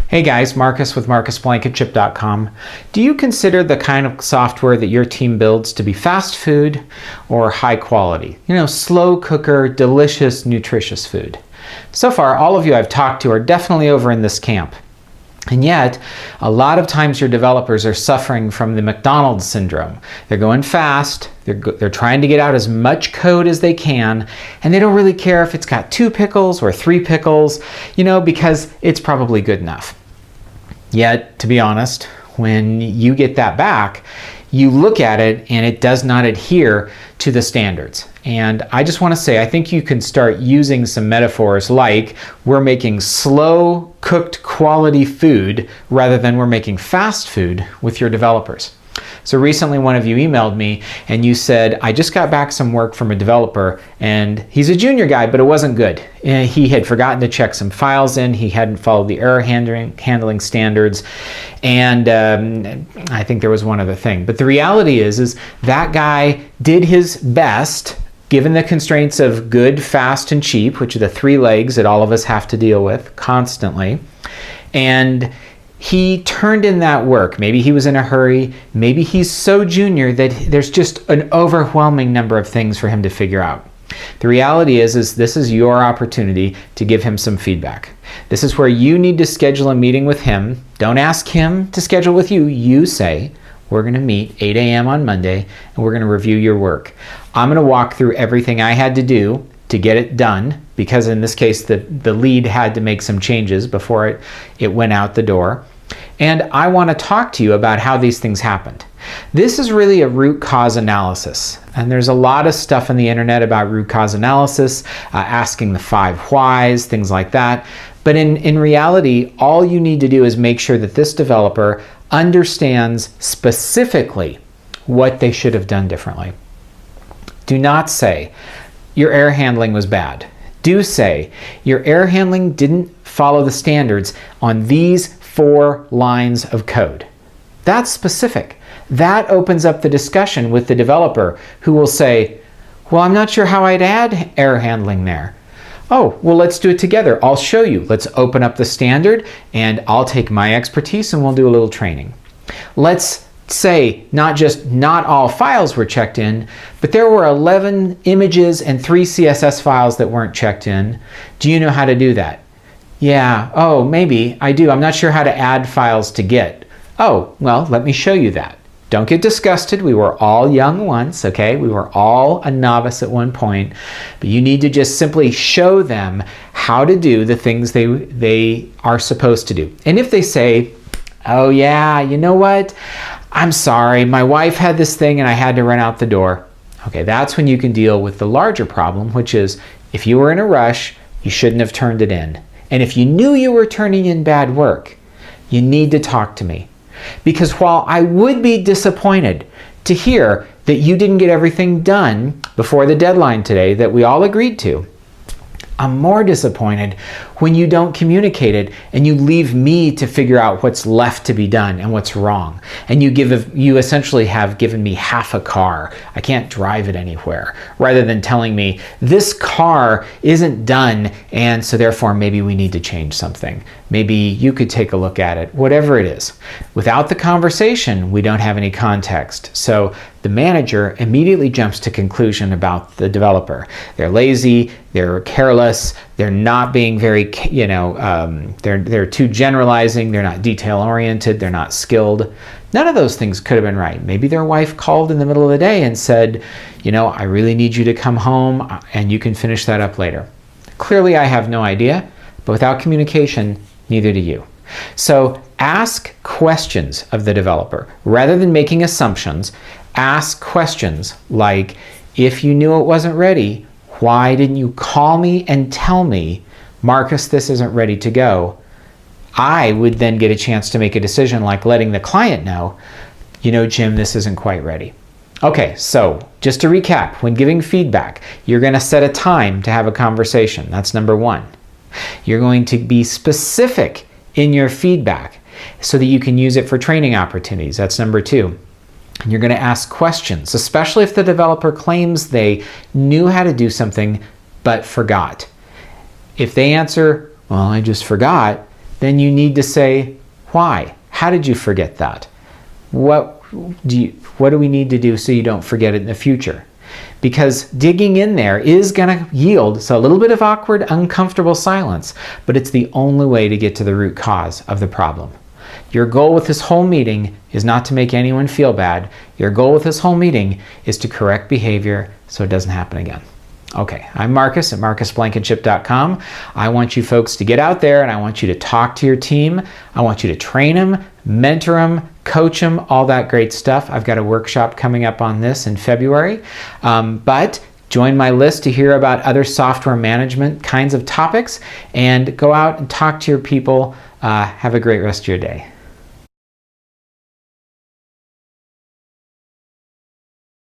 Hey guys, Marcus with MarcusBlanketShip.com. Do you consider the kind of software that your team builds to be fast food or high quality? Slow cooker, delicious, nutritious food. So far, all of you I've talked to are definitely over in this camp. And yet, a lot of times your developers are suffering from the McDonald's syndrome. They're going fast, they're trying to get out as much code as they can, and they don't really care if it's got 2 pickles or 3 pickles, because it's probably good enough. Yet, to be honest, when you get that back, you look at it and it does not adhere to the standards. And I just want to say, I think you can start using some metaphors like we're making slow cooked quality food rather than we're making fast food with your developers. So recently one of you emailed me and you said, I just got back some work from a developer and he's a junior guy, but it wasn't good. He had forgotten to check some files in, he hadn't followed the error handling standards, and I think there was one other thing. But the reality is that guy did his best given the constraints of good, fast, and cheap, which are the 3 legs that all of us have to deal with constantly. And he turned in that work. Maybe he was in a hurry. Maybe he's so junior that there's just an overwhelming number of things for him to figure out. The reality is this is your opportunity to give him some feedback. This is where you need to schedule a meeting with him. Don't ask him to schedule with you. You say, we're going to meet 8 a.m. on Monday and we're going to review your work. I'm going to walk through everything I had to do to get it done, because in this case the lead had to make some changes before it went out the door. And I want to talk to you about how these things happened. This is really a root cause analysis. And there's a lot of stuff on the internet about root cause analysis, asking the 5 whys, things like that. But in reality, all you need to do is make sure that this developer understands specifically what they should have done differently. Do not say, your error handling was bad. Do say, your error handling didn't follow the standards on these 4 lines of code. That's specific. That opens up the discussion with the developer who will say, well, I'm not sure how I'd add error handling there. Oh, well, let's do it together. I'll show you. Let's open up the standard and I'll take my expertise and we'll do a little training. Let's say not all files were checked in, but there were 11 images and 3 CSS files that weren't checked in. Do you know how to do that? Yeah, oh, maybe I do. I'm not sure how to add files to Git. Oh, well, let me show you that. Don't get disgusted. We were all young once, okay? We were all a novice at one point, but you need to just simply show them how to do the things they are supposed to do. And if they say, oh yeah, you know what? I'm sorry, my wife had this thing and I had to run out the door. Okay, that's when you can deal with the larger problem, which is if you were in a rush, you shouldn't have turned it in. And if you knew you were turning in bad work, you need to talk to me. Because while I would be disappointed to hear that you didn't get everything done before the deadline today that we all agreed to, I'm more disappointed when you don't communicate it and you leave me to figure out what's left to be done and what's wrong. And you essentially have given me half a car. I can't drive it anywhere. Rather than telling me this car isn't done and so therefore maybe we need to change something. Maybe you could take a look at it, whatever it is. Without the conversation, we don't have any context. So the manager immediately jumps to conclusion about the developer. They're lazy, they're careless, they're not being very, they're too generalizing, they're not detail oriented, they're not skilled. None of those things could have been right. Maybe their wife called in the middle of the day and said, I really need you to come home and you can finish that up later. Clearly I have no idea, but without communication, neither do you. So ask questions of the developer. Rather than making assumptions, ask questions like, if you knew it wasn't ready, why didn't you call me and tell me, Marcus, this isn't ready to go? I would then get a chance to make a decision like letting the client know, Jim, this isn't quite ready. Okay, so just to recap, when giving feedback, you're going to set a time to have a conversation. That's number 1. You're going to be specific in your feedback so that you can use it for training opportunities. That's number 2. And you're going to ask questions, especially if the developer claims they knew how to do something but forgot. If they answer, well, I just forgot, then you need to say, why? How did you forget that? What do we need to do so you don't forget it in the future? Because digging in there is going to yield a little bit of awkward, uncomfortable silence, but it's the only way to get to the root cause of the problem. Your goal with this whole meeting is not to make anyone feel bad. Your goal with this whole meeting is to correct behavior so it doesn't happen again. Okay, I'm Marcus at marcusblanketchip.com. I want you folks to get out there and I want you to talk to your team. I want you to train them, mentor them, coach them, all that great stuff. I've got a workshop coming up on this in February. But join my list to hear about other software management kinds of topics and go out and talk to your people. Have a great rest of your day.